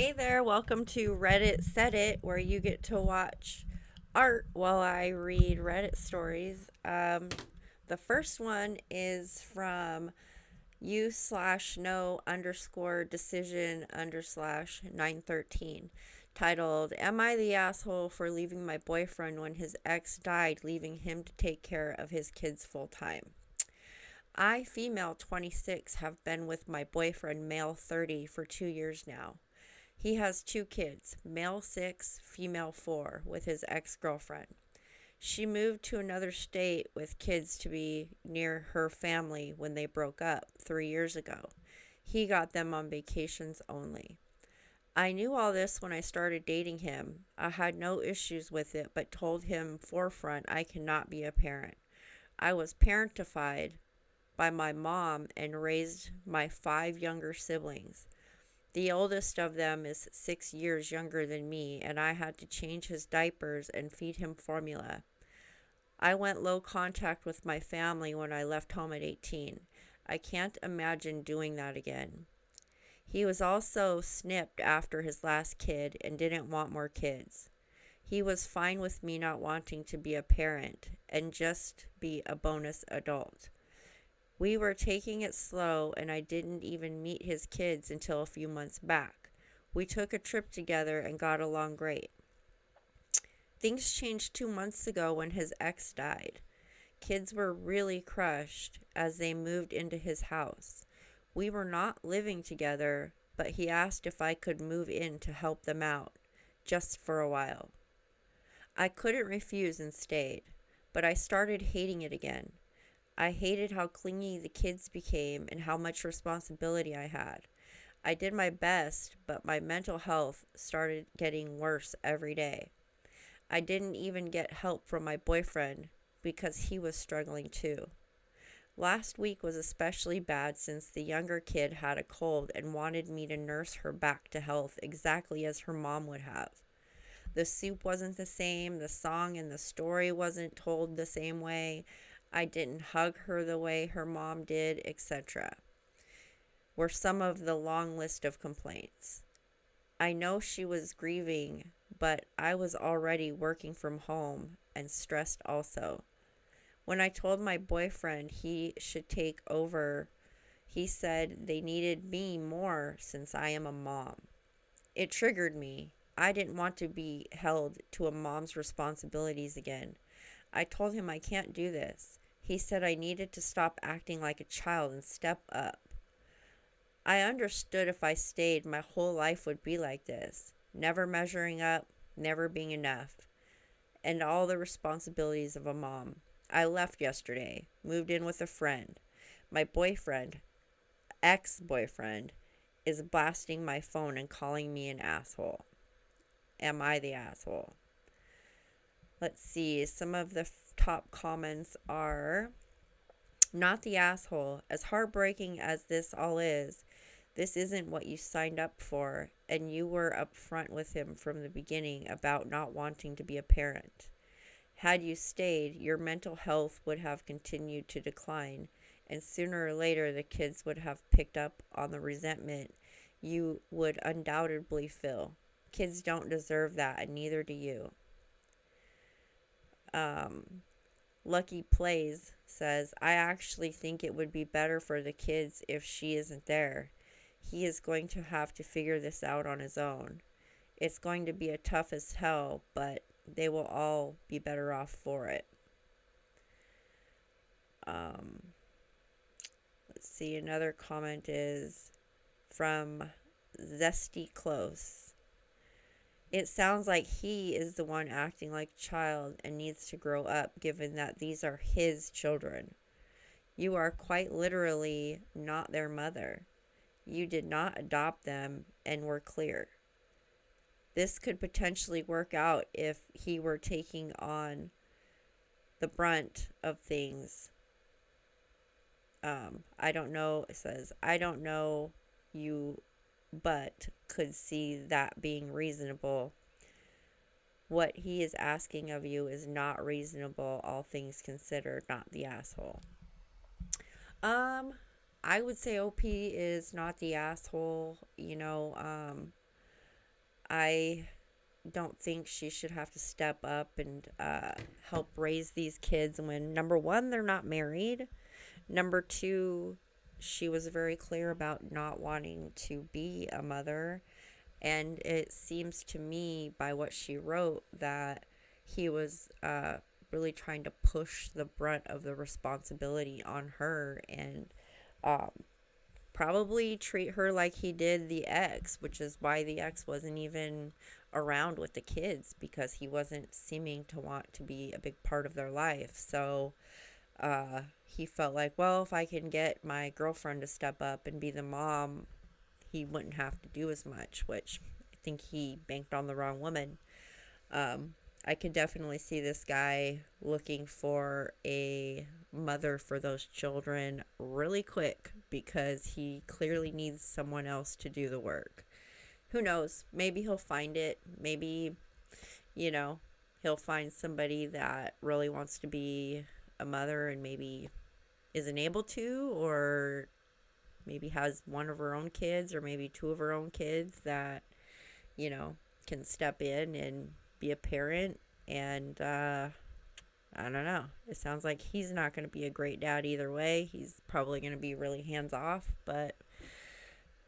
Hey there, welcome to Reddit Set It, where you get to watch art while I read Reddit stories. The first one is from u/no_decision_913, titled, Am I the asshole for leaving my boyfriend when his ex died, leaving him to take care of his kids full time? I, female 26, have been with my boyfriend, male 30, for 2 years now. He has two kids, male 6, female 4, with his ex girlfriend. She moved to another state with kids to be near her family when they broke up 3 years ago. He got them on vacations only. I knew all this when I started dating him. I had no issues with it, but told him forefront I cannot be a parent. I was parentified by my mom and raised my 5 younger siblings. The oldest of them is 6 years younger than me, and I had to change his diapers and feed him formula. I went low contact with my family when I left home at 18. I can't imagine doing that again. He was also snipped after his last kid and didn't want more kids. He was fine with me not wanting to be a parent and just be a bonus adult. We were taking it slow, and I didn't even meet his kids until a few months back. We took a trip together and got along great. Things changed 2 months ago when his ex died. Kids were really crushed as they moved into his house. We were not living together, but he asked if I could move in to help them out, just for a while. I couldn't refuse and stayed, but I started hating it again. I hated how clingy the kids became and how much responsibility I had. I did my best, but my mental health started getting worse every day. I didn't even get help from my boyfriend because he was struggling too. Last week was especially bad since the younger kid had a cold and wanted me to nurse her back to health exactly as her mom would have. The soup wasn't the same, the song and the story wasn't told the same way, I didn't hug her the way her mom did, etc. were some of the long list of complaints. I know she was grieving, but I was already working from home and stressed also. When I told my boyfriend he should take over, he said they needed me more since I am a mom. It triggered me. I didn't want to be held to a mom's responsibilities again. I told him I can't do this. He said I needed to stop acting like a child and step up. I understood if I stayed, my whole life would be like this, never measuring up, never being enough, and all the responsibilities of a mom. I left yesterday, moved in with a friend. My boyfriend, ex-boyfriend, is blasting my phone and calling me an asshole. Am I the asshole? Let's see. Some of the top comments are, not the asshole. As heartbreaking as this all is, this isn't what you signed up for, and you were upfront with him from the beginning about not wanting to be a parent. Had you stayed, your mental health would have continued to decline, and sooner or later the kids would have picked up on the resentment you would undoubtedly feel. Kids don't deserve that, and neither do you. Lucky Plays says, I actually think it would be better for the kids if she isn't there. He is going to have to figure this out on his own. It's going to be a tough as hell, but they will all be better off for it. Um, let's see, another comment is from Zesty Close. It sounds like he is the one acting like a child and needs to grow up, given that these are his children. You are quite literally not their mother. You did not adopt them and were clear. This could potentially work out if he were taking on the brunt of things. I don't know, it says, I don't know you, but could see that being reasonable. What he is asking of you is not reasonable, all things considered, not the asshole. I would say OP is not the asshole. I don't think she should have to step up and help raise these kids when, number one, they're not married. Number two, she was very clear about not wanting to be a mother. And it seems to me, by what she wrote, that he was really trying to push the brunt of the responsibility on her, and um, probably treat her like he did the ex, which is why the ex wasn't even around with the kids, because he wasn't seeming to want to be a big part of their life. So he felt like, well, if I can get my girlfriend to step up and be the mom, he wouldn't have to do as much, which I think he banked on the wrong woman. Um, I could definitely see this guy looking for a mother for those children really quick, because he clearly needs someone else to do the work. Who knows? Maybe he'll find it. Maybe, you know, he'll find somebody that really wants to be a mother and maybe isn't able to, or maybe has one of her own kids, or maybe two of her own kids that, you know, can step in and be a parent. And I don't know. It sounds like he's not going to be a great dad either way. He's probably going to be really hands off, but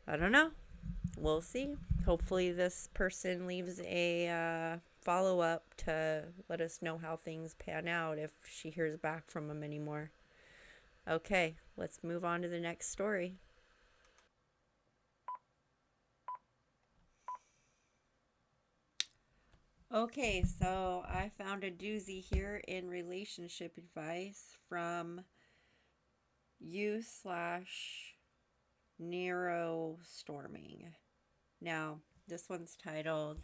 I don't know. We'll see. Hopefully, this person leaves a follow up to let us know how things pan out if she hears back from him anymore. Okay, let's move on to the next story. Okay, so I found a doozy here in relationship advice from you slash Nero Storming. Now, this one's titled,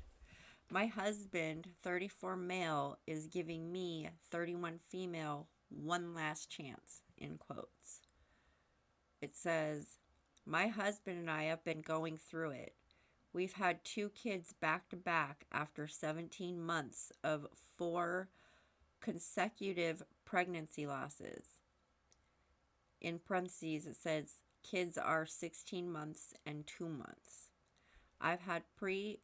My husband, 34 male, is giving me, 31 female, one last chance, in quotes. It says, My husband and I have been going through it. We've had two kids back to back after 17 months of four consecutive pregnancy losses. In parentheses, it says kids are 16 months and 2 months. I've had eclampsia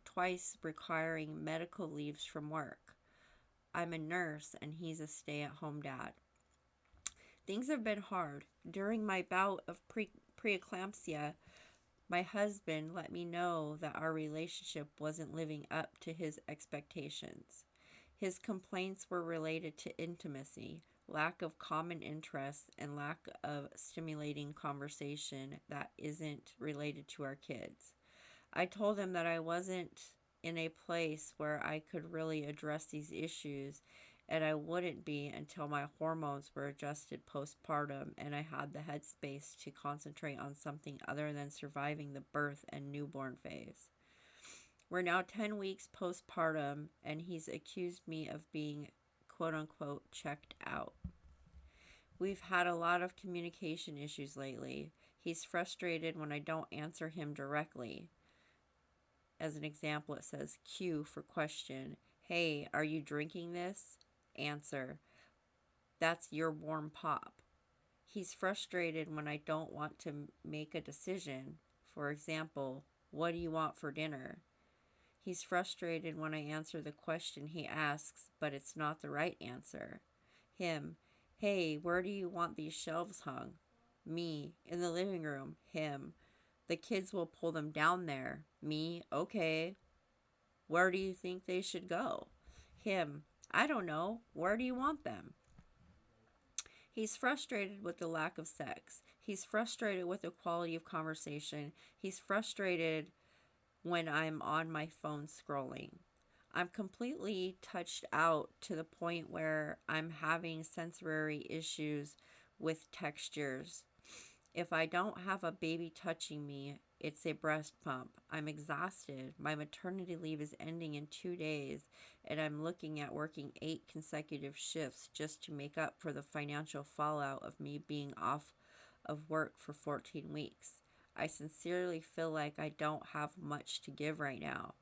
twice, requiring medical leaves from work. I'm a nurse and he's a stay-at-home dad. Things have been hard. During my bout of preeclampsia, my husband let me know that our relationship wasn't living up to his expectations. His complaints were related to intimacy, lack of common interests, and lack of stimulating conversation that isn't related to our kids. I told him that I wasn't in a place where I could really address these issues, and I wouldn't be until my hormones were adjusted postpartum and I had the headspace to concentrate on something other than surviving the birth and newborn phase. We're now 10 weeks postpartum, and he's accused me of being quote unquote checked out. We've had a lot of communication issues lately. He's frustrated when I don't answer him directly. As an example, it says Q for question. Hey, are you drinking this? Answer. That's your warm pop. He's frustrated when I don't want to make a decision. For example, what do you want for dinner? He's frustrated when I answer the question he asks, but it's not the right answer. Him. Hey, where do you want these shelves hung? Me. In the living room. Him. The kids will pull them down there. Me. Okay. Where do you think they should go? Him. I don't know. Where do you want them? He's frustrated with the lack of sex. He's frustrated with the quality of conversation. He's frustrated when I'm on my phone scrolling. I'm completely touched out to the point where I'm having sensory issues with textures. If I don't have a baby touching me, it's a breast pump. I'm exhausted. My maternity leave is ending in 2 days, and I'm looking at working 8 consecutive shifts just to make up for the financial fallout of me being off of work for 14 weeks. I sincerely feel like I don't have much to give right now,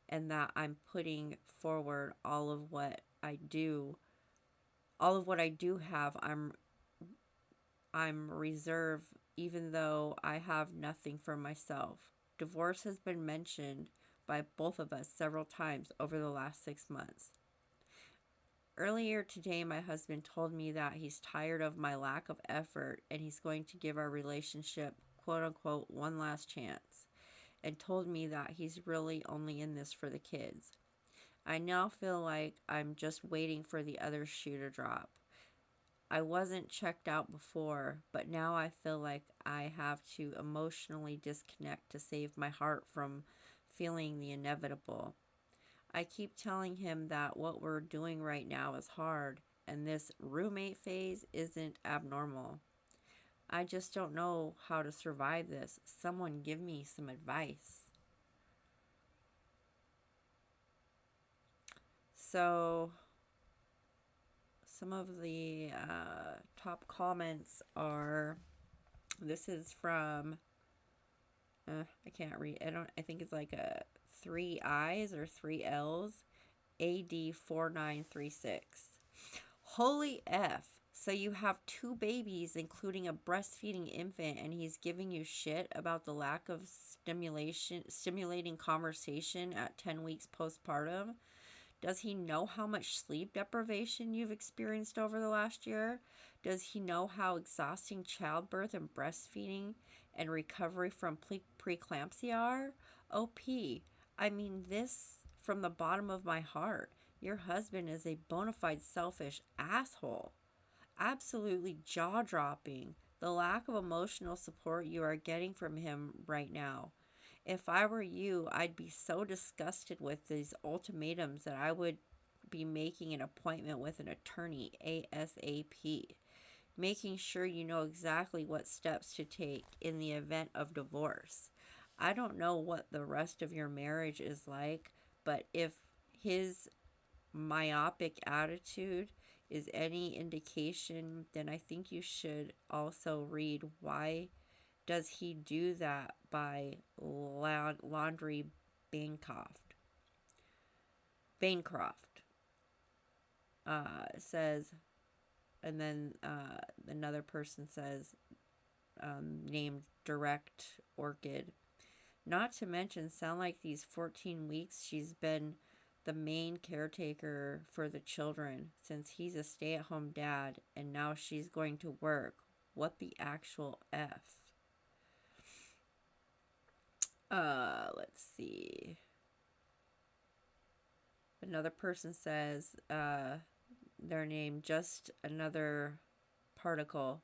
and that I'm putting forward all of what I do. All of what I do have, I'm reserved, even though I have nothing for myself. Divorce has been mentioned by both of us several times over the last 6 months. Earlier today, my husband told me that he's tired of my lack of effort and he's going to give our relationship, quote unquote, one last chance, and told me that he's really only in this for the kids. I now feel like I'm just waiting for the other shoe to drop. I wasn't checked out before, but now I feel like I have to emotionally disconnect to save my heart from feeling the inevitable. I keep telling him that what we're doing right now is hard and this roommate phase isn't abnormal. I just don't know how to survive this. Someone give me some advice. So, some of the top comments are, this is from, I can't read, I think it's like a 3 I's or 3 L's, AD4936. Holy F. So you have 2 babies, including a breastfeeding infant, and he's giving you shit about the lack of stimulating conversation at 10 weeks postpartum? Does he know how much sleep deprivation you've experienced over the last year? Does he know how exhausting childbirth and breastfeeding and recovery from preeclampsia are? OP, I mean this from the bottom of my heart. Your husband is a bona fide selfish asshole. Absolutely jaw dropping. The lack of emotional support you are getting from him right now. If I were you, I'd be so disgusted with these ultimatums that I would be making an appointment with an attorney ASAP, making sure you know exactly what steps to take in the event of divorce. I don't know what the rest of your marriage is like, but if his myopic attitude is any indication, then I think you should also read Why Does He Do That by Laundry Bancroft. Says, and then another person says, named Direct Orchid. Not to mention, sound like these 14 weeks she's been the main caretaker for the children since he's a stay-at-home dad and now she's going to work. What the actual F? Let's see. Another person says, their name, Just Another Particle.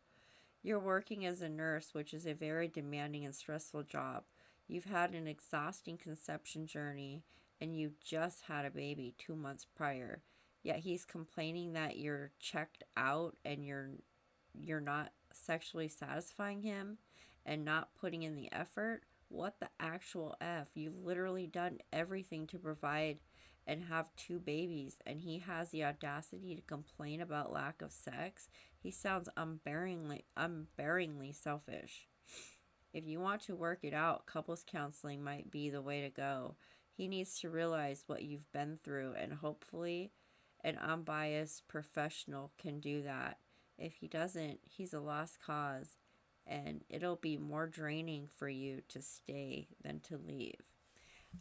You're working as a nurse, which is a very demanding and stressful job. You've had an exhausting conception journey and you just had a baby 2 months prior. Yet he's complaining that you're checked out and you're not sexually satisfying him and not putting in the effort. What the actual F? You've literally done everything to provide and have 2 babies, and he has the audacity to complain about lack of sex. He sounds unbearingly selfish. If you want to work it out, couples counseling might be the way to go. He needs to realize what you've been through, and hopefully an unbiased professional can do that. If he doesn't, he's a lost cause, and it'll be more draining for you to stay than to leave.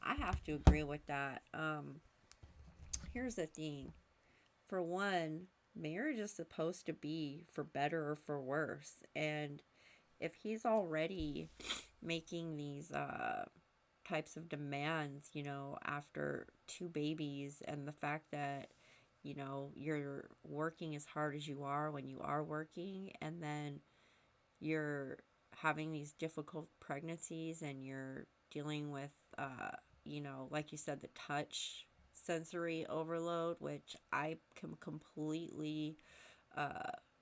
I have to agree with that. Here's the thing. For one, marriage is supposed to be for better or for worse. And if he's already making these types of demands, after 2 babies, and the fact that, you're working as hard as you are when you are working, and then you're having these difficult pregnancies and you're dealing with, like you said, the touch sensory overload, which I can completely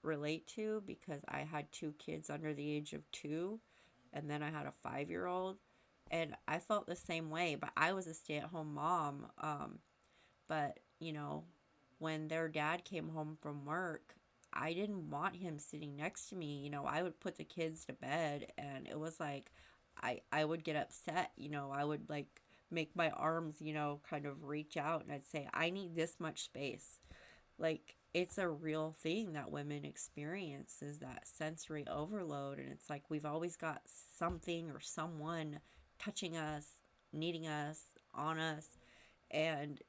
relate to because I had 2 kids under the age of 2, and then I had a 5-year-old, and I felt the same way, but I was a stay-at-home mom. But, when their dad came home from work, I didn't want him sitting next to me. I would put the kids to bed, and it was like I would get upset. I would like make my arms, kind of reach out, and I'd say, I need this much space. Like, it's a real thing that women experience, is that sensory overload, and it's like we've always got something or someone touching us, needing us, on us, and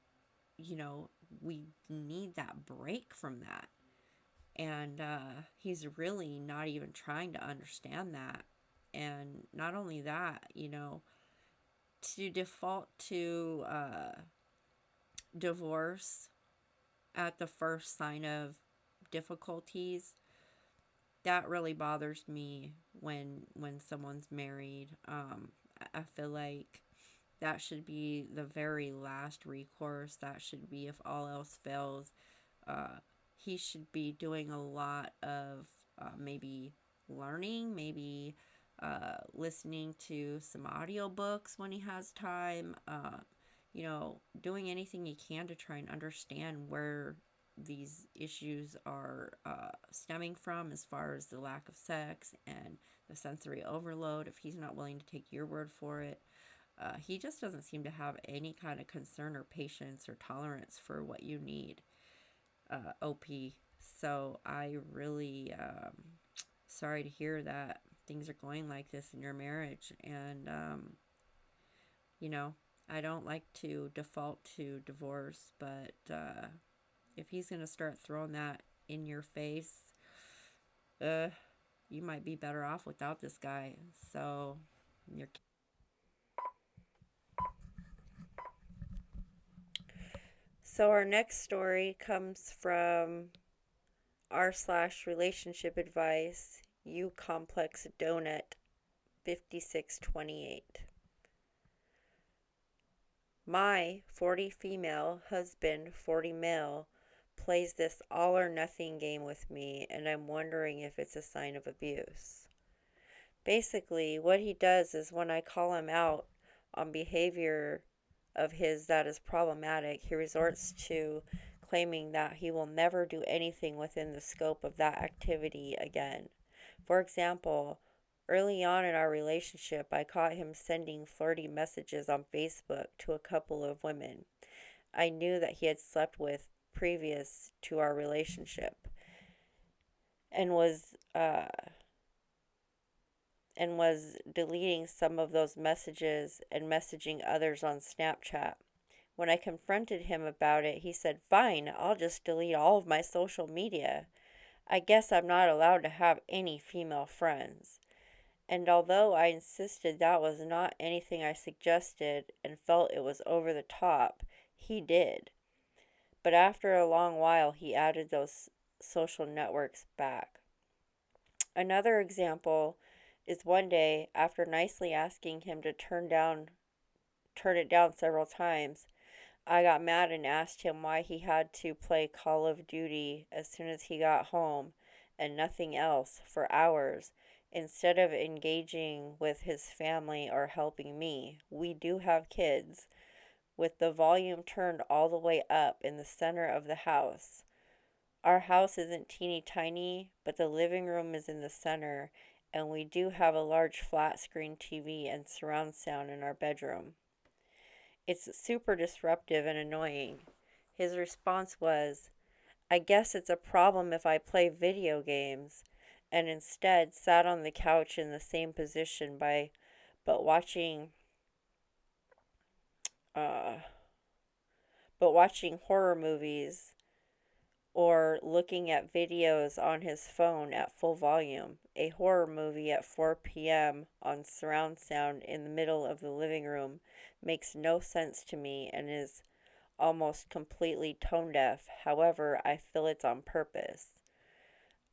you know, we need that break from that. And he's really not even trying to understand that. And not only that, to default to divorce at the first sign of difficulties, that really bothers me when someone's married. I feel like that should be the very last recourse. That should be if all else fails. Uh, he should be doing a lot of maybe learning, maybe listening to some audiobooks when he has time, doing anything he can to try and understand where these issues are stemming from as far as the lack of sex and the sensory overload, if he's not willing to take your word for it. He just doesn't seem to have any kind of concern or patience or tolerance for what you need, OP. So I really sorry to hear that things are going like this in your marriage. And, you know, I don't like to default to divorce, but if he's going to start throwing that in your face, you might be better off without this guy. So, you're. So our next story comes from r/relationship advice, U complex donut 5628. My 40 female husband, 40 male, plays this all or nothing game with me, and I'm wondering if it's a sign of abuse. Basically, what he does is when I call him out on behavior of his that is problematic, he resorts to claiming that he will never do anything within the scope of that activity again. For example, early on in our relationship, I caught him sending flirty messages on Facebook to a couple of women I knew that he had slept with previous to our relationship, and was deleting some of those messages and messaging others on Snapchat. When I confronted him about it, he said, "Fine, I'll just delete all of my social media. I guess I'm not allowed to have any female friends." And although I insisted that was not anything I suggested and felt it was over the top, he did. But after a long while, he added those social networks back. Another example is one day, after nicely asking him to turn it down several times, I got mad and asked him why he had to play Call of Duty as soon as he got home and nothing else for hours instead of engaging with his family or helping me. We do have kids, with the volume turned all the way up in the center of the house. Our house isn't teeny tiny, but the living room is in the center, and we do have a large flat screen TV and surround sound in our bedroom. It's super disruptive and annoying. His response was, "I guess it's a problem if I play video games," and instead sat on the couch in the same position but watching uh, but watching horror movies or looking at videos on his phone at full volume. A horror movie at 4 p.m. on surround sound in the middle of the living room makes no sense to me and is almost completely tone deaf. However, I feel it's on purpose.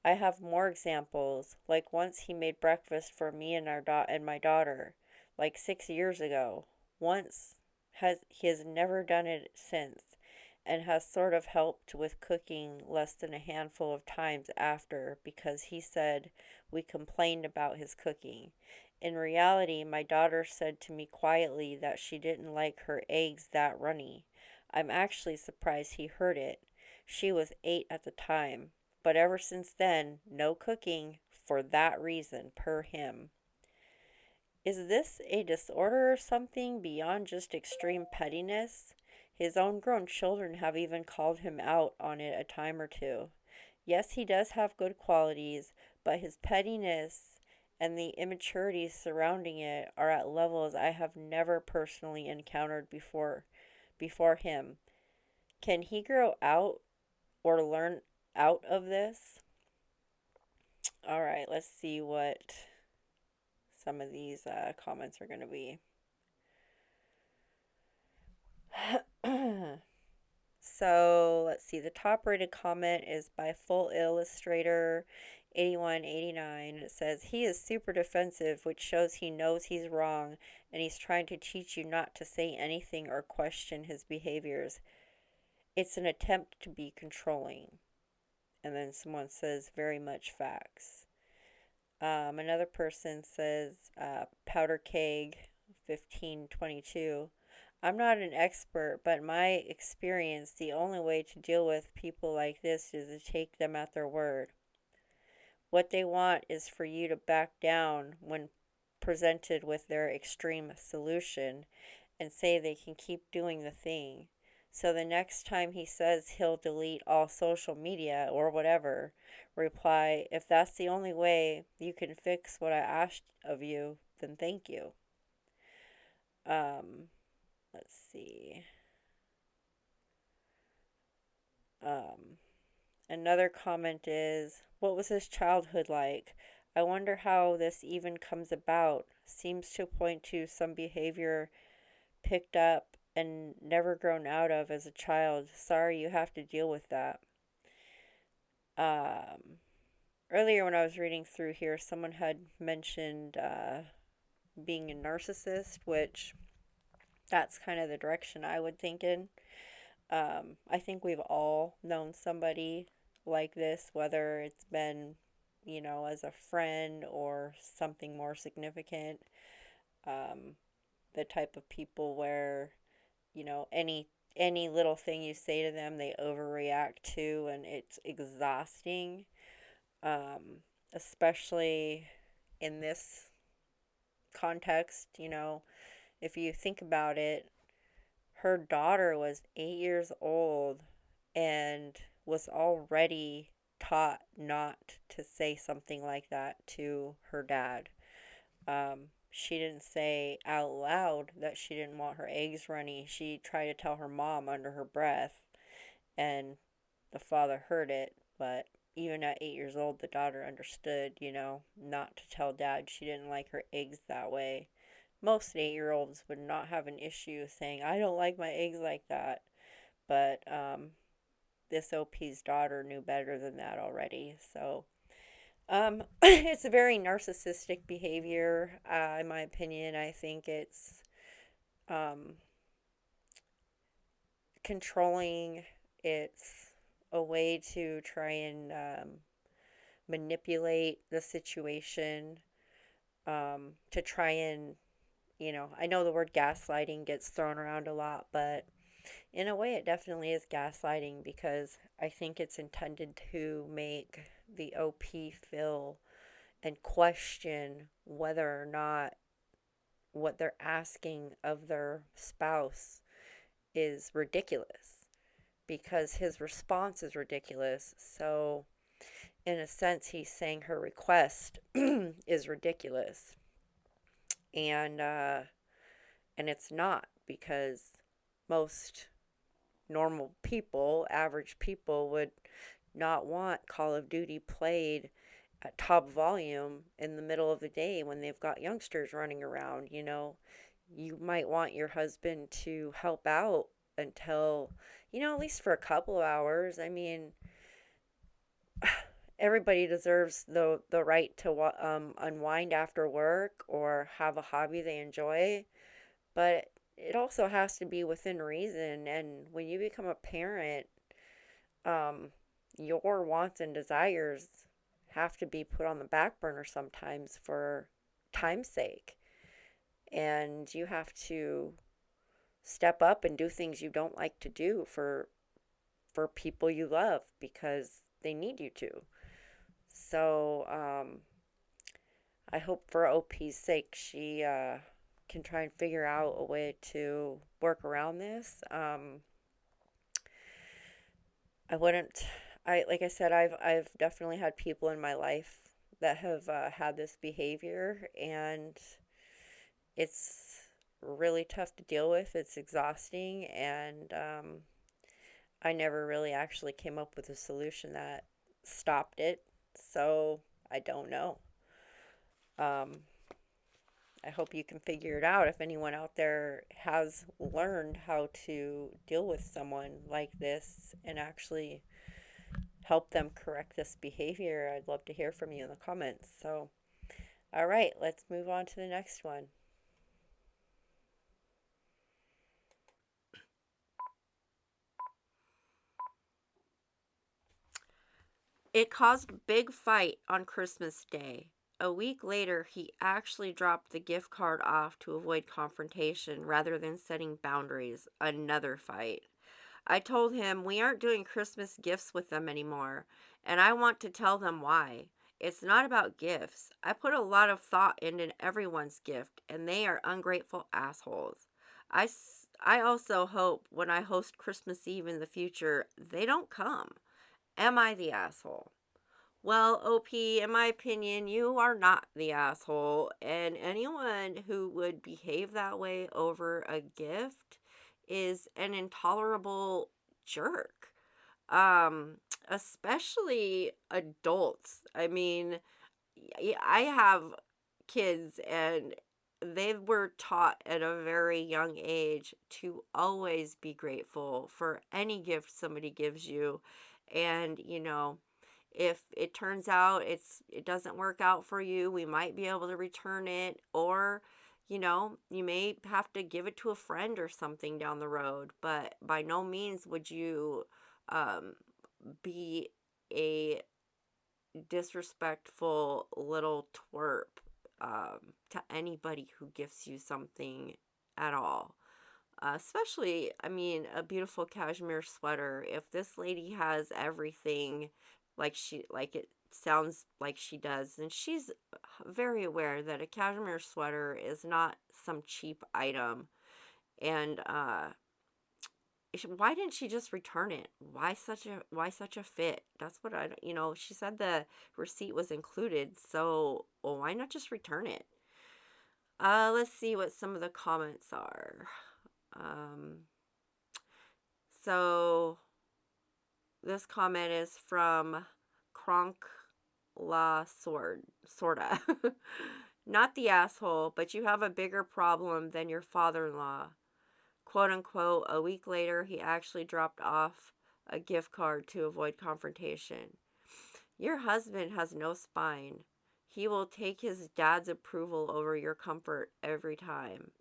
I have more examples, like once he made breakfast for me and and my daughter, like 6 years ago. He has never done it since, and has sort of helped with cooking less than a handful of times after because he said we complained about his cooking. In reality, my daughter said to me quietly that she didn't like her eggs that runny. I'm actually surprised he heard it. She was 8 at the time. But ever since then, no cooking for that reason, per him. Is this a disorder or something beyond just extreme pettiness? His own grown children have even called him out on it a time or two. Yes, he does have good qualities, but his pettiness and the immaturities surrounding it are at levels I have never personally encountered before him. Can he grow out or learn out of this? All right, let's see what some of these comments are going to be. So let's see. The top rated comment is by Full Illustrator 8189. It says, he is super defensive, which shows he knows he's wrong and he's trying to teach you not to say anything or question his behaviors. It's an attempt to be controlling. And then someone says, very much facts. Another person says, Powder Keg 1522. I'm not an expert, but in my experience, the only way to deal with people like this is to take them at their word. What they want is for you to back down when presented with their extreme solution and say they can keep doing the thing. So the next time he says he'll delete all social media or whatever, reply, if that's the only way you can fix what I asked of you, then thank you. Let's see. Another comment is, what was his childhood like? I wonder how this even comes about. Seems to point to some behavior picked up and never grown out of as a child. Sorry you have to deal with that. Earlier when I was reading through here, someone had mentioned being a narcissist, which that's kind of the direction I would think in. I think we've all known somebody like this, whether it's been, as a friend or something more significant. The type of people where, any little thing you say to them, they overreact to, and it's exhausting. Especially in this context, if you think about it, her daughter was 8 years old and was already taught not to say something like that to her dad. She didn't say out loud that she didn't want her eggs runny. She tried to tell her mom under her breath, and the father heard it, but even at 8 years old, the daughter understood, not to tell dad she didn't like her eggs that way. Most 8-year-olds would not have an issue saying, I don't like my eggs like that. But this OP's daughter knew better than that already. So it's a very narcissistic behavior, in my opinion. I think it's controlling. It's a way to try and manipulate the situation, to try and, I know the word gaslighting gets thrown around a lot, but in a way it definitely is gaslighting, because I think it's intended to make the OP feel and question whether or not what they're asking of their spouse is ridiculous, because his response is ridiculous. So in a sense, he's saying her request is ridiculous, and it's not, because most normal people, average people, would not want Call of Duty played at top volume in the middle of the day when they've got youngsters running around. You might want your husband to help out until, at least for a couple of hours. I mean, everybody deserves the right to unwind after work or have a hobby they enjoy, but it also has to be within reason. And when you become a parent, your wants and desires have to be put on the back burner sometimes for time's sake. And you have to step up and do things you don't like to do for people you love, because they need you to. So I hope for OP's sake she can try and figure out a way to work around this. I wouldn't. Like I said, I've definitely had people in my life that have had this behavior, and it's really tough to deal with. It's exhausting, and I never really actually came up with a solution that stopped it. So I don't know. Um, I hope you can figure it out. If anyone out there has learned how to deal with someone like this and actually help them correct this behavior, I'd love to hear from you in the comments. So, all right, let's move on to the next one. It caused a big fight on Christmas Day. A week later, he actually dropped the gift card off to avoid confrontation rather than setting boundaries. Another fight. I told him we aren't doing Christmas gifts with them anymore, and I want to tell them why. It's not about gifts. I put a lot of thought into everyone's gift, and they are ungrateful assholes. I also hope when I host Christmas Eve in the future, they don't come. Am I the asshole? Well, OP, in my opinion, you are not the asshole, and anyone who would behave that way over a gift is an intolerable jerk. Um, Especially adults. I mean, I have kids, and they were taught at a very young age to always be grateful for any gift somebody gives you. And, if it turns out it doesn't work out for you, we might be able to return it, or you may have to give it to a friend or something down the road, but by no means would you um be a disrespectful little twerp to anybody who gifts you something at all. Especially, I mean, a beautiful cashmere sweater. If this lady has everything like it sounds like she does, then she's very aware that a cashmere sweater is not some cheap item. And why didn't she just return it? Why such a fit? That's what she said the receipt was included, so well, why not just return it? Let's see what some of the comments are. Um so this comment is from Kronk La Sorta. Not the asshole, but you have a bigger problem than your father-in-law. Quote unquote, a week later, he actually dropped off a gift card to avoid confrontation. Your husband has no spine. He will take his dad's approval over your comfort every time.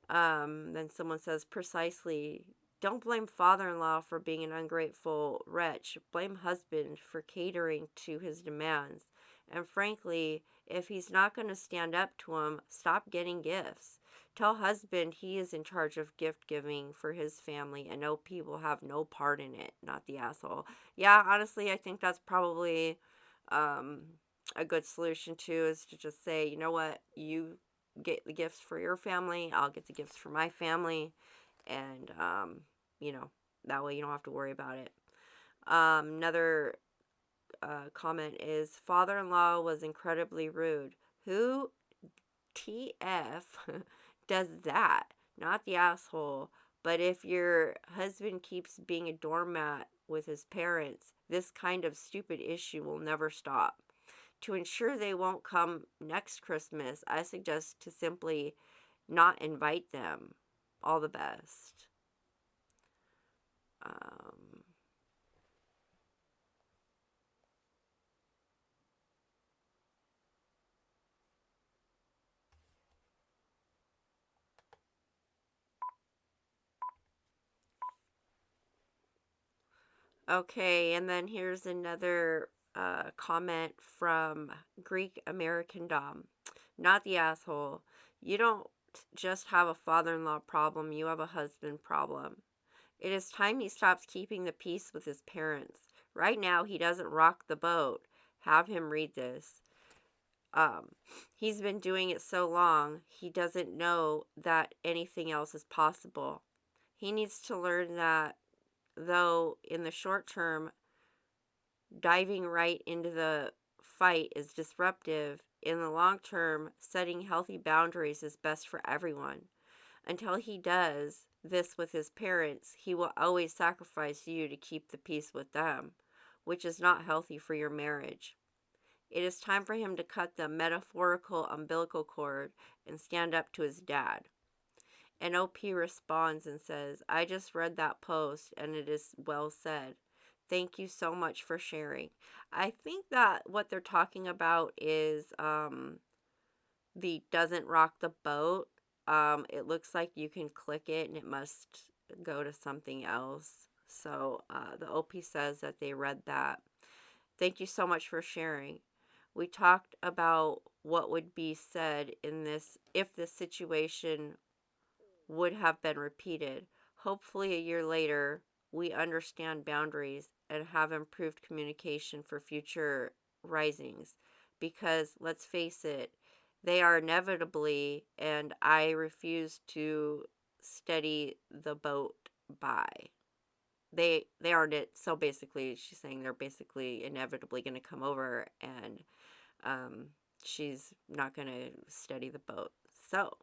Then someone says, precisely. Don't blame father-in-law for being an ungrateful wretch. Blame husband for catering to his demands. And frankly, if he's not going to stand up to him, stop getting gifts. Tell husband he is in charge of gift giving for his family, and OP will have no part in it, not the asshole. Yeah, honestly, I think that's probably um, a good solution too, is to just say, you know what, you get the gifts for your family, I'll get the gifts for my family, and you know, that way you don't have to worry about it. Another comment is, father-in-law was incredibly rude. Who TF does that? Not the asshole. But if your husband keeps being a doormat with his parents, this kind of stupid issue will never stop. To ensure they won't come next Christmas, I suggest to simply not invite them. All the best. Um, okay, and then here's another comment from Greek American Dom. Not the asshole. You don't just have a father-in-law problem, you have a husband problem. It is time he stops keeping the peace with his parents. Right now, he doesn't rock the boat. Have him read this. Um, he's been doing it so long, he doesn't know that anything else is possible. He needs to learn that, though, in the short term, diving right into the fight is disruptive. In the long term, setting healthy boundaries is best for everyone. Until he does this with his parents, he will always sacrifice you to keep the peace with them, which is not healthy for your marriage. It is time for him to cut the metaphorical umbilical cord and stand up to his dad. And OP responds and says, I just read that post and it is well said. Thank you so much for sharing. I think that what they're talking about is the doesn't rock the boat. It looks like you can click it and it must go to something else. So the OP says that they read that. Thank you so much for sharing. We talked about what would be said in this if this situation would have been repeated. Hopefully, a year later, we understand boundaries and have improved communication for future risings. Because let's face it, they are inevitably, and I refuse to steady the boat by. They aren't it. So basically, she's saying they're basically inevitably going to come over, and she's not going to steady the boat. So,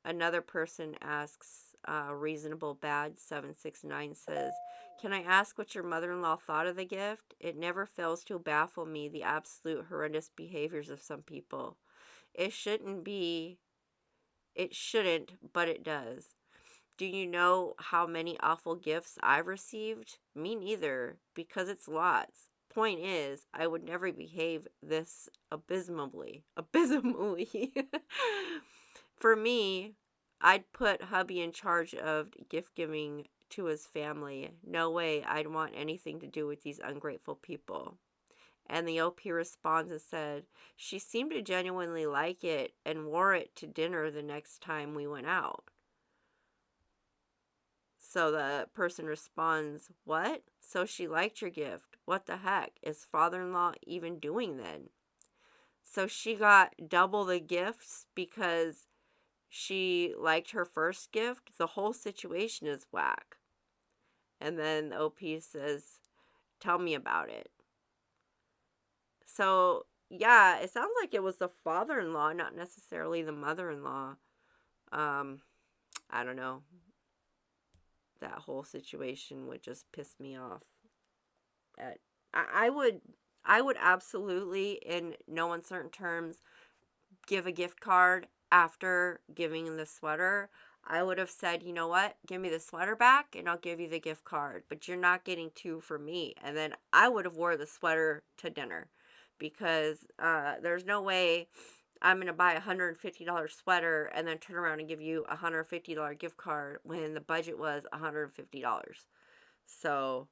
another person asks, Reasonable Bad 769 says, Can I ask what your mother-in-law thought of the gift? It never fails to baffle me the absolute horrendous behaviors of some people. It shouldn't, but it does. Do you know how many awful gifts I've received? Me neither, because it's lots. Point is, I would never behave this abysmally. For me, I'd put hubby in charge of gift giving to his family. No way I'd want anything to do with these ungrateful people. And the OP responds and said, she seemed to genuinely like it and wore it to dinner the next time we went out. So the person responds, what? So she liked your gift. What the heck is father-in-law even doing then? So she got double the gifts because she liked her first gift. The whole situation is whack. And then the OP says, tell me about it. So, yeah, it sounds like it was the father-in-law, not necessarily the mother-in-law. I don't know. That whole situation would just piss me off. I would absolutely, in no uncertain terms, give a gift card after giving the sweater. I would have said, you know what, give me the sweater back and I'll give you the gift card, but you're not getting two from me. And then I would have wore the sweater to dinner, because there's no way I'm going to buy a $150 sweater and then turn around and give you a $150 gift card when the budget was $150. So,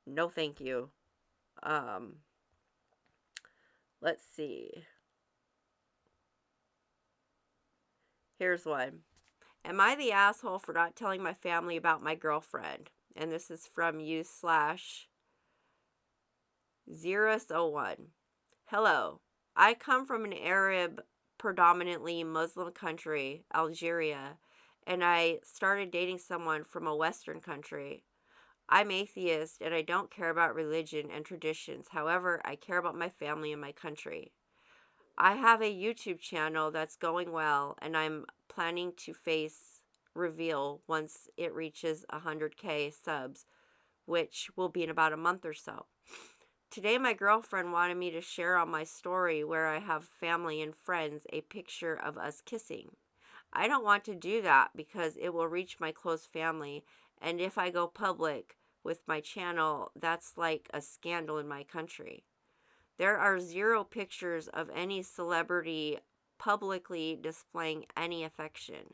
no thank you. Let's see. Here's one. Am I the asshole for not telling my family about my girlfriend? And this is from u/001. Hello. I come from an Arab, predominantly Muslim country, Algeria, and I started dating someone from a Western country. I'm atheist and I don't care about religion and traditions. However, I care about my family and my country. I have a YouTube channel that's going well, and I'm planning to face reveal once it reaches 100K subs, which will be in about a month or so. Today, my girlfriend wanted me to share on my story, where I have family and friends, a picture of us kissing. I don't want to do that because it will reach my close family, and if I go public with my channel, that's like a scandal in my country. There are 0 pictures of any celebrity publicly displaying any affection.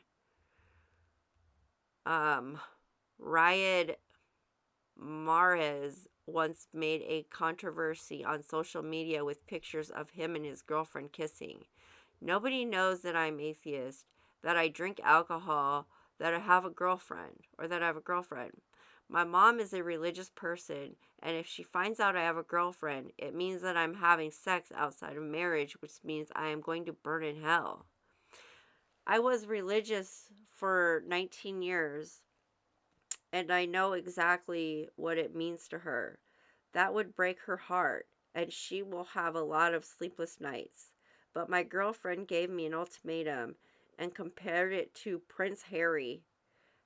Riyad Mahrez once made a controversy on social media with pictures of him and his girlfriend kissing. Nobody knows that I'm atheist, that I drink alcohol, that I have a girlfriend. My mom is a religious person, and if she finds out I have a girlfriend, it means that I'm having sex outside of marriage, which means I am going to burn in hell. I was religious for 19 years, and I know exactly what it means to her. That would break her heart, and she will have a lot of sleepless nights. But my girlfriend gave me an ultimatum and compared it to Prince Harry.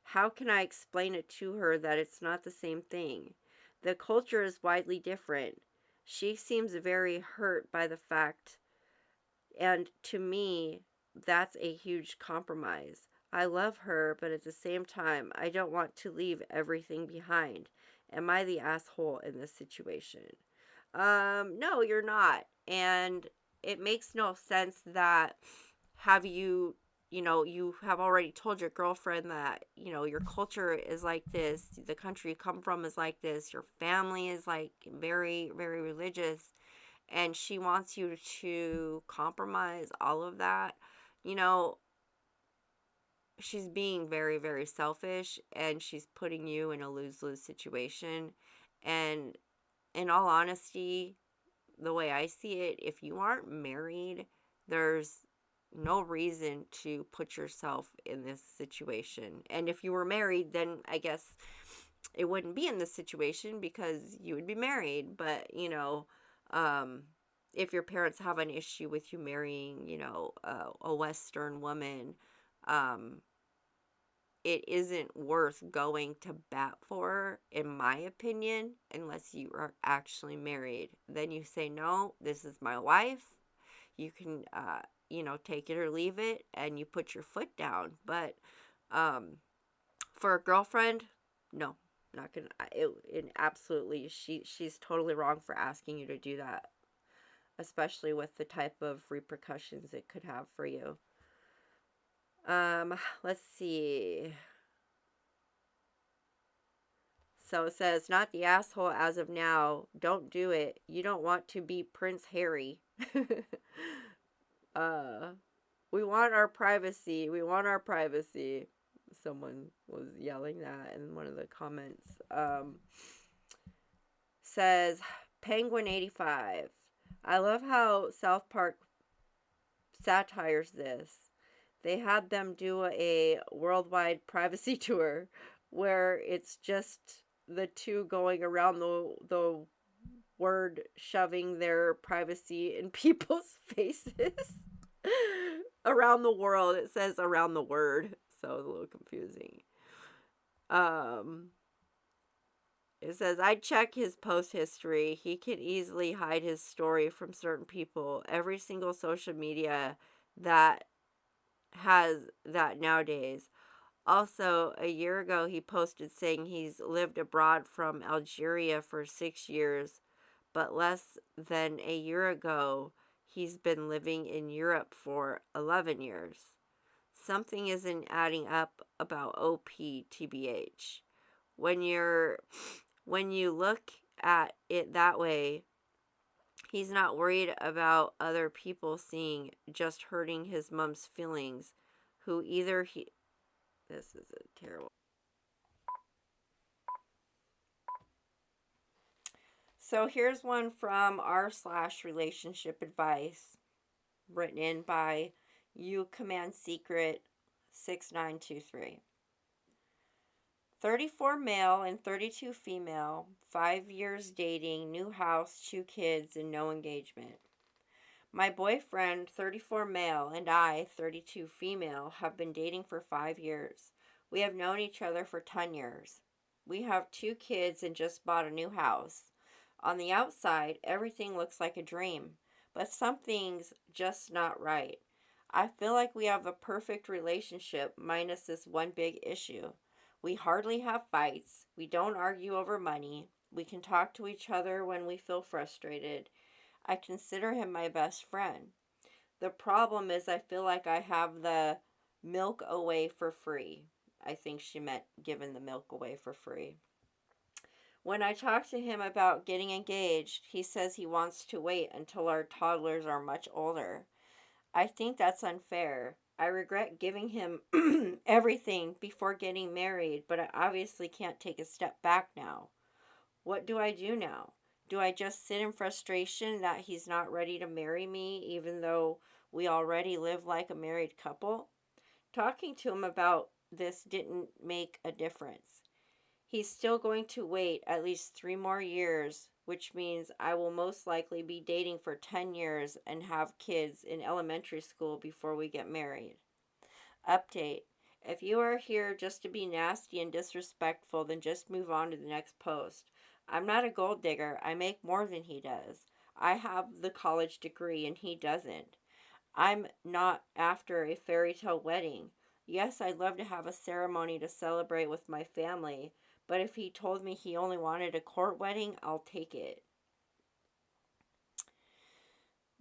How can I explain it to her that it's not the same thing? The culture is widely different. She seems very hurt by the fact, and to me, that's a huge compromise. I love her, but at the same time, I don't want to leave everything behind. Am I the asshole in this situation? No, you're not. And it makes no sense that have you, you have already told your girlfriend that, your culture is like this, the country you come from is like this, your family is like very, very religious, and she wants you to compromise all of that. You know, she's being very, very selfish, and she's putting you in a lose-lose situation. And in all honesty, the way I see it, if you aren't married, there's no reason to put yourself in this situation. And if you were married, then I guess it wouldn't be in this situation because you would be married. But, um, if your parents have an issue with you marrying, a Western woman, um, it isn't worth going to bat for, in my opinion, unless you are actually married. Then you say, no, this is my wife. You can, take it or leave it, and you put your foot down. But um, for a girlfriend, no, not gonna. It absolutely, she's totally wrong for asking you to do that, especially with the type of repercussions it could have for you. Let's see. So it says, not the asshole as of now. Don't do it. You don't want to be Prince Harry. uh, we want our privacy. We want our privacy. Someone was yelling that in one of the comments. Says, Penguin 85. I love how South Park satires this. They had them do a worldwide privacy tour where it's just the two going around the word, shoving their privacy in people's faces. Around the world. It says around the word, so it's a little confusing. Um it says, I check his post history. He can easily hide his story from certain people. Every single social media that has that nowadays. Also, a year ago, he posted saying he's lived abroad from Algeria for 6 years, but less than a year ago, he's been living in Europe for 11 years. Something isn't adding up about OPTBH. When you look at it that way, he's not worried about other people seeing, just hurting his mom's feelings, who either he. This is a terrible. So here's one from r/relationship advice, written in by you command secret 6923. 34 male and 32 female, 5 years dating, new house, 2 kids, and no engagement. My boyfriend, 34 male, and I, 32 female, have been dating for 5 years. We have known each other for 10 years. We have 2 kids and just bought a new house. On the outside, everything looks like a dream, but something's just not right. I feel like we have a perfect relationship minus this one big issue. We hardly have fights. We don't argue over money. We can talk to each other when we feel frustrated. I consider him my best friend. The problem is, I feel like I have the milk away for free. I think she meant giving the milk away for free. When I talk to him about getting engaged, he says he wants to wait until our toddlers are much older. I think that's unfair. I regret giving him everything before getting married, but I obviously can't take a step back now. What do I do now? Do I just sit in frustration that he's not ready to marry me, even though we already live like a married couple? Talking to him about this didn't make a difference. He's still going to wait at least 3 more years which means I will most likely be dating for 10 years and have kids in elementary school before we get married. Update. If you are here just to be nasty and disrespectful, then just move on to the next post. I'm not a gold digger. I make more than he does. I have the college degree and he doesn't. I'm not after a fairy tale wedding. Yes, I'd love to have a ceremony to celebrate with my family, but if he told me he only wanted a court wedding, I'll take it.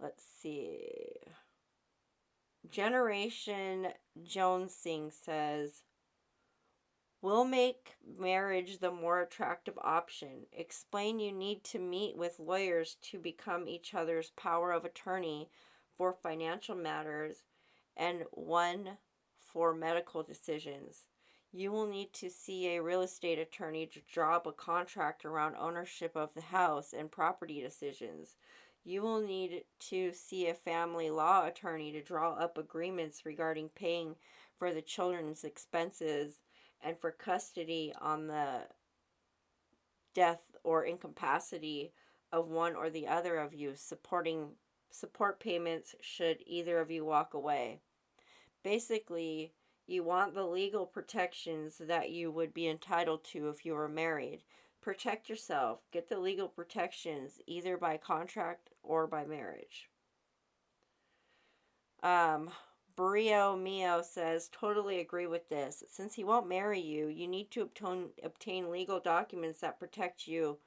Let's see. Generation Jonesing says, "Will make marriage the more attractive option. Explain you need to meet with lawyers to become each other's power of attorney for financial matters and one for medical decisions. You will need to see a real estate attorney to draw up a contract around ownership of the house and property decisions. You will need to see a family law attorney to draw up agreements regarding paying for the children's expenses and for custody on the death or incapacity of one or the other of you, support payments should either of you walk away. Basically, you want the legal protections that you would be entitled to if you were married. Protect yourself. Get the legal protections either by contract or by marriage." Brio Mio says, "Totally agree with this. Since he won't marry you, you need to obtain legal documents that protect you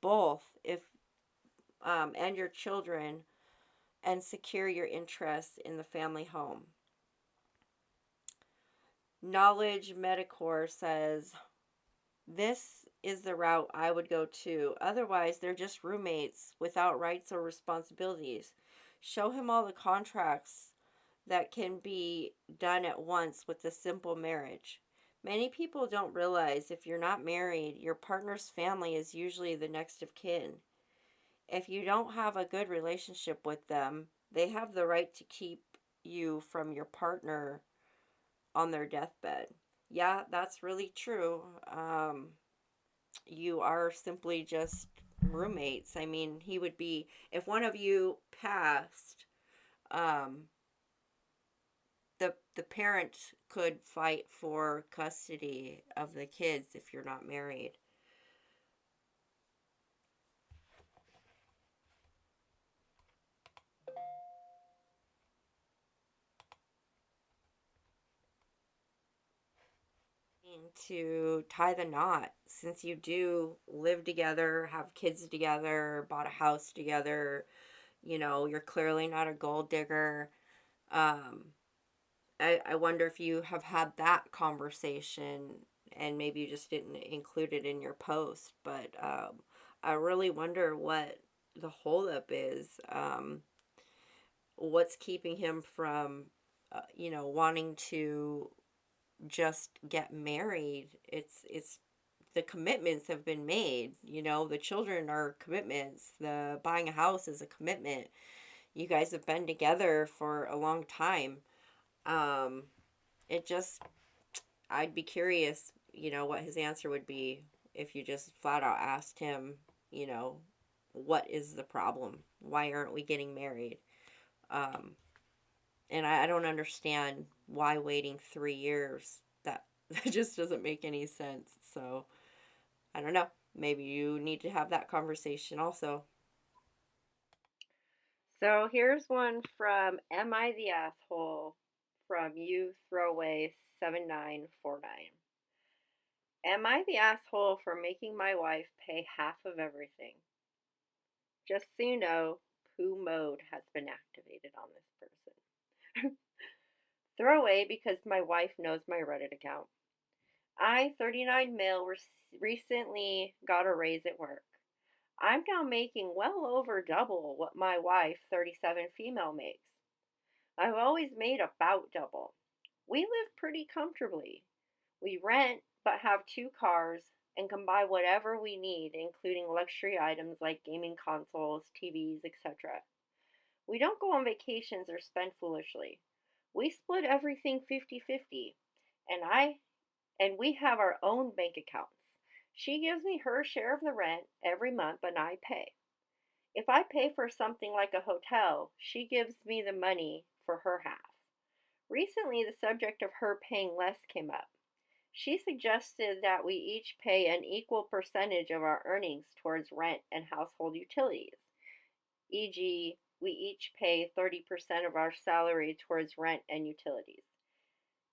both and your children and secure your interests in the family home." Knowledge Medicor says, "This is the route I would go too. Otherwise, they're just roommates without rights or responsibilities. Show him all the contracts that can be done at once with a simple marriage. Many people don't realize if you're not married, your partner's family is usually the next of kin. If you don't have a good relationship with them, they have the right to keep you from your partner on their deathbed." Yeah, that's really true. You are simply just roommates. I mean, he would be, if one of you passed, um, the parent could fight for custody of the kids if you're not married. To tie the knot, since you do live together, have kids together, bought a house together, you're clearly not a gold digger. um I wonder if you have had that conversation and maybe you just didn't include it in your post, but I really wonder what the holdup is. What's keeping him from, wanting to just get married? It's the commitments have been made. The children are commitments. The buying a house is a commitment. You guys have been together for a long time. Um, it just I'd be curious, what his answer would be if you just flat out asked him, you know, what is the problem? Why aren't we getting married? Um, and I don't understand why waiting 3 years. That just doesn't make any sense. So I don't know. Maybe you need to have that conversation also. So here's one from Am I the Asshole from You Throwaway 7949. Am I the asshole for making my wife pay half of everything? Just so you know, poo mode has been activated on this person. Throwaway because my wife knows my Reddit account. I, 39 male, recently got a raise at work. I'm now making well over double what my wife, 37 female, makes. I've always made about double. We live pretty comfortably. We rent but have 2 cars and can buy whatever we need, including luxury items like gaming consoles, TVs, etc. We don't go on vacations or spend foolishly. We split everything 50-50, and we have our own bank accounts. She gives me her share of the rent every month and I pay. If I pay for something like a hotel, she gives me the money for her half. Recently, the subject of her paying less came up. She suggested that we each pay an equal percentage of our earnings towards rent and household utilities, e.g., we each pay 30% of our salary towards rent and utilities.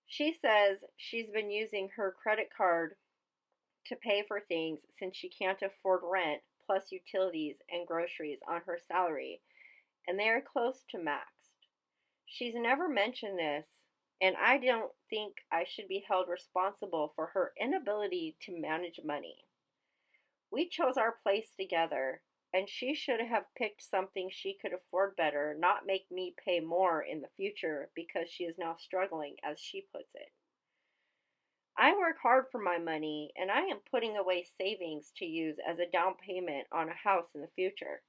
She says she's been using her credit card to pay for things since she can't afford rent plus utilities and groceries on her salary, and they are close to maxed. She's never mentioned this, and I don't think I should be held responsible for her inability to manage money. We chose our place together, and she should have picked something she could afford better, not make me pay more in the future because she is now struggling, as she puts it. I work hard for my money, and I am putting away savings to use as a down payment on a house in the future.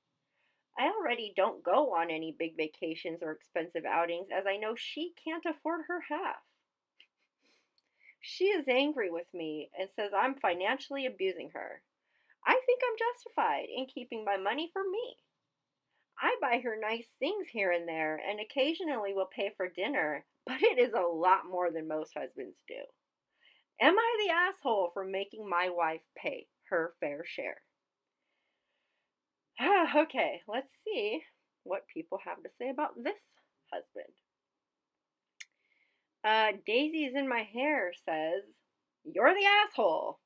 I already don't go on any big vacations or expensive outings as I know she can't afford her half. She is angry with me and says I'm financially abusing her. I think I'm justified in keeping my money for me. I buy her nice things here and there and occasionally will pay for dinner, but it is a lot more than most husbands do. Am I the asshole for making my wife pay her fair share? Okay, let's see what people have to say about this husband. Daisy's in my hair says, "You're the asshole."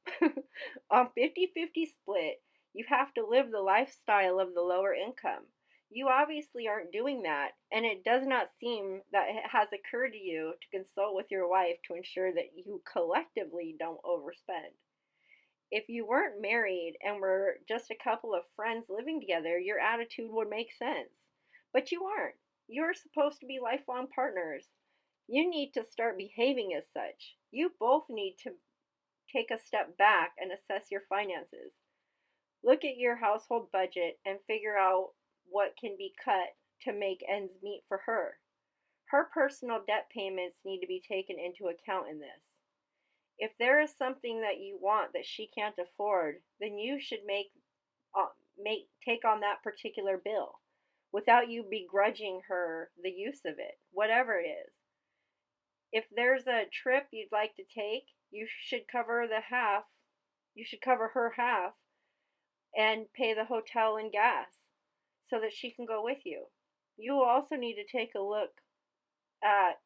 On 50-50 split, you have to live the lifestyle of the lower income. You obviously aren't doing that, and it does not seem that it has occurred to you to consult with your wife to ensure that you collectively don't overspend. If you weren't married and were just a couple of friends living together, your attitude would make sense. But you aren't. You're supposed to be lifelong partners. You need to start behaving as such. You both need to take a step back and assess your finances. Look at your household budget and figure out what can be cut to make ends meet for her. Her personal debt payments need to be taken into account in this. If there is something that you want that she can't afford, then you should take on that particular bill without you begrudging her the use of it, whatever it is. If there's a trip you'd like to take, you should cover the half. You should cover her half and pay the hotel and gas so that she can go with you. You will also need to take a look at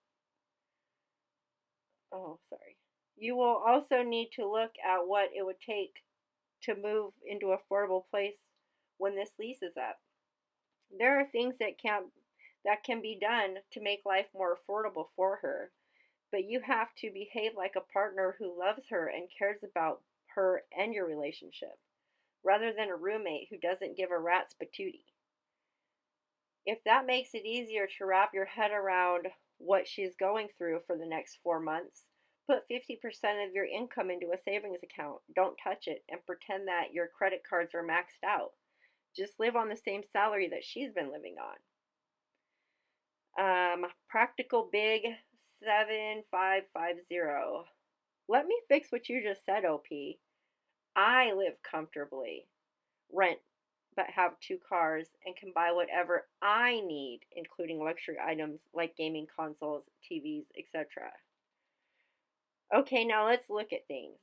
oh, sorry. You will also need to look at what it would take to move into an affordable place when this lease is up. There are things that can be done to make life more affordable for her, but you have to behave like a partner who loves her and cares about her and your relationship, rather than a roommate who doesn't give a rat's patootie. If that makes it easier to wrap your head around what she's going through for the next 4 months, put 50% of your income into a savings account. Don't touch it and pretend that your credit cards are maxed out. Just live on the same salary that she's been living on. Practical Big 7550. Let me fix what you just said, OP. I live comfortably, rent, but have 2 cars and can buy whatever I need, including luxury items like gaming consoles, TVs, etc. Okay, now let's look at things.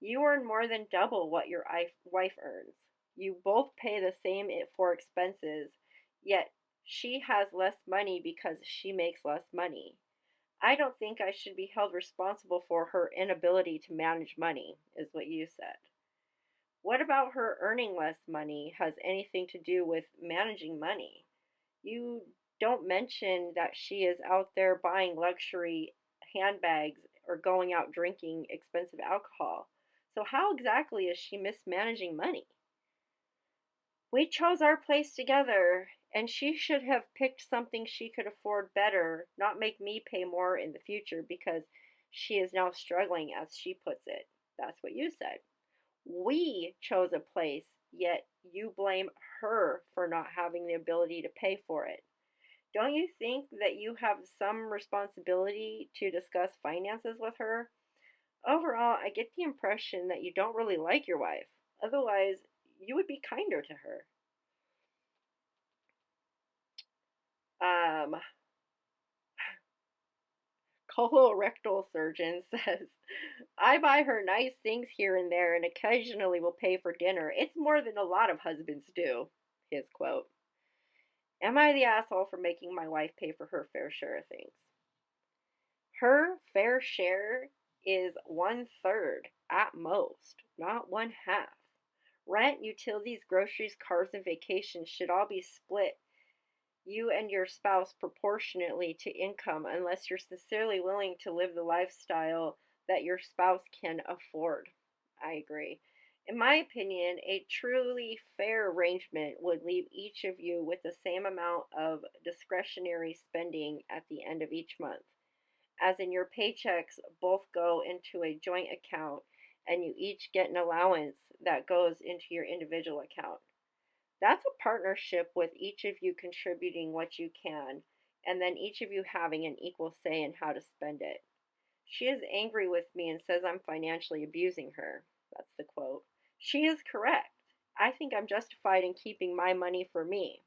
You earn more than double what your wife earns. You both pay the same for expenses, yet she has less money because she makes less money. I don't think I should be held responsible for her inability to manage money, is what you said. What about her earning less money has anything to do with managing money? You don't mention that she is out there buying luxury handbags or going out drinking expensive alcohol. So, how exactly is she mismanaging money? We chose our place together, and she should have picked something she could afford better, not make me pay more in the future because she is now struggling, as she puts it. That's what you said. We chose a place, yet you blame her for not having the ability to pay for it. Don't you think that you have some responsibility to discuss finances with her? Overall, I get the impression that you don't really like your wife. Otherwise, you would be kinder to her. Um, Colorectal surgeon says, I buy her nice things here and there and occasionally will pay for dinner. It's more than a lot of husbands do. His quote. Am I the asshole for making my wife pay for her fair share of things? Her fair share is one third at most, not one half. Rent, utilities, groceries, cars, and vacations should all be split, you and your spouse, proportionately to income, unless you're sincerely willing to live the lifestyle that your spouse can afford. I agree. In my opinion, a truly fair arrangement would leave each of you with the same amount of discretionary spending at the end of each month, as in your paychecks both go into a joint account and you each get an allowance that goes into your individual account. That's a partnership with each of you contributing what you can, and then each of you having an equal say in how to spend it. She is angry with me and says I'm financially abusing her. That's the quote. She is correct. I think I'm justified in keeping my money for me.